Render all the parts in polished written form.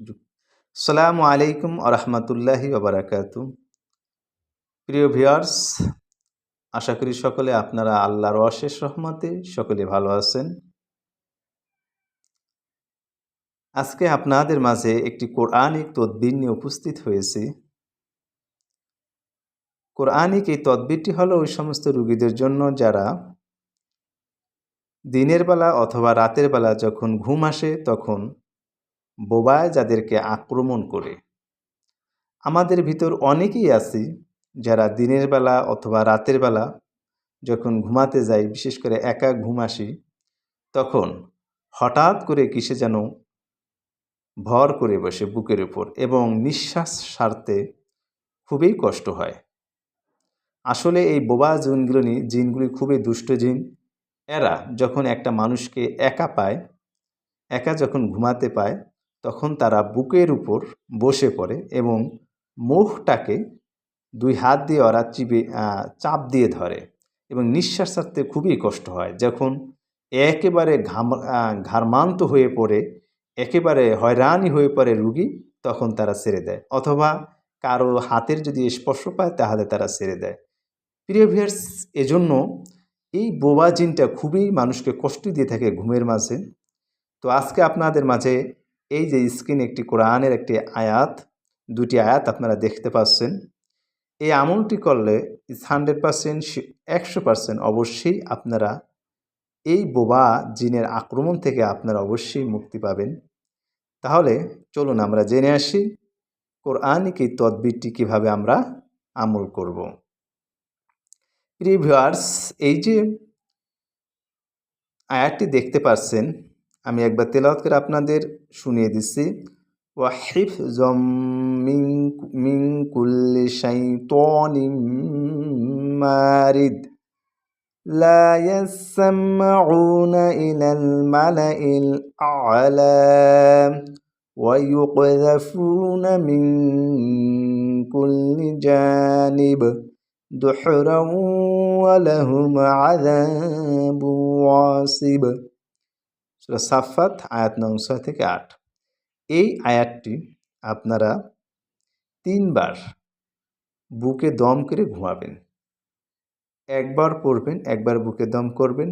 আসসালামু আলাইকুম আ রহমতুল্লাহি ওয়া বারাকাতু। প্রিয় ভিউয়ার্স, আশা করি সকলে আপনারা আল্লাহর অশেষ রহমতে সকলে ভালো আছেন। আজকে আপনাদের মাঝে একটি কোরআনিক তদবির নিয়ে উপস্থিত হয়েছি। কোরআনিক এই তদবিরটি হলো ওই সমস্ত রোগীদের জন্য যারা দিনের বেলা অথবা রাতের বেলা যখন ঘুম আসে তখন বোবায় যাদেরকে আক্রমণ করে। আমাদের ভিতর অনেকেই আছি যারা দিনের বেলা অথবা রাতের বেলা যখন ঘুমাতে যাই, বিশেষ করে একা ঘুম আসি, তখন হঠাৎ করে কিসে যেন ভর করে বসে বুকের উপর এবং নিঃশ্বাস ছাড়তে খুবই কষ্ট হয়। আসলে এই বোবা জিনগুলি খুবই দুষ্ট জিন। এরা যখন একটা মানুষকে একা পায়, একা যখন ঘুমাতে পায়, তখন তারা বুকের উপর বসে পড়ে এবং মুখটাকে দুই হাত দিয়ে ওরা চাপ দিয়ে ধরে এবং নিঃশ্বাস ছাড়তে খুবই কষ্ট হয়। যখন একেবারে ঘামান্ত হয়ে পড়ে, একেবারে হয়রানি হয়ে পড়ে রুগী, তখন তারা ছেড়ে দেয়, অথবা কারো হাতের যদি স্পর্শ পায় তাহলে তারা ছেড়ে দেয়। প্রিয় ভিউয়ার্স, এজন্য এই বোবা জিনটা খুবই মানুষকে কষ্ট দিয়ে থাকে ঘুমের মাঝে। তো আজকে আপনাদের মাঝে এই যে স্ক্রিনে একটি কোরআনের একটি আয়াত, দুটি আয়াত আপনারা দেখতে পাচ্ছেন। এই আমলটি করলে 100% 100% অবশ্যই আপনারা এই বোবা জিনের আক্রমণ থেকে আপনারা অবশ্যই মুক্তি পাবেন। তাহলে চলুন আমরা জেনে আসি কোরআনিক এই তদবিরটি কীভাবে আমরা আমল করব। প্রিয় ভিউয়ার্স, এই যে আয়াতটি দেখতে পাচ্ছেন, আমি একবার তেলাওয়াত করে আপনাদের শুনিয়ে দিচ্ছি। ওয়াহিফযম মিন কুল্লি শাইতানিম মারিদ লা ইয়াসমাউনা ইলাল মালাইল আ'লা ওয়া ইউকযাফুনা মিন কুল্লি জানিব দুহরান ওয়া লাহুম আযাবুন ওয়াসিব। সূরা সাফফাত আয়াত নং 6 থেকে 8। এই আয়াতটি আপনারা 3 বার বুকে দম করে ঘুমাবেন। একবার পড়বেন, একবার বুকে দম করবেন,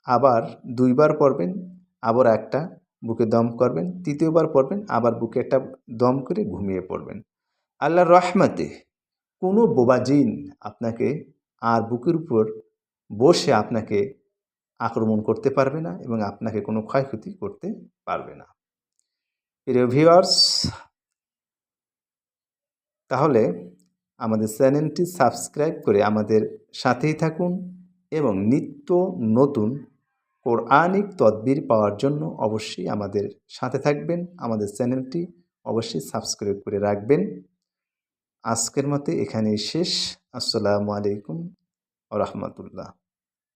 আবার 2 বার পড়বেন, আবার একটা বুকে দম করবেন, তৃতীয়বার পড়বেন, আবার বুকে একটা দম করে ঘুমিয়ে পড়বেন। আল্লাহর রহমতে কোনো বোবা জিন আপনাকে আর বুকের উপর বসে আপনাকে আক্রমণ করতে পারবে না এবং আপনাকে কোনো ক্ষয়ক্ষতি করতে পারবে না। প্রিয় ভিউয়ার্স, তাহলে আমাদের চ্যানেলটি সাবস্ক্রাইব করে আমাদের সাথেই থাকুন এবং নিত্য নতুন কোরআনিক তদবির পাওয়ার জন্য অবশ্যই আমাদের সাথে থাকবেন। আমাদের চ্যানেলটি অবশ্যই সাবস্ক্রাইব করে রাখবেন। আজকের মতো এখানেই শেষ। আসসালামু আলাইকুম ওয়া রাহমাতুল্লাহ।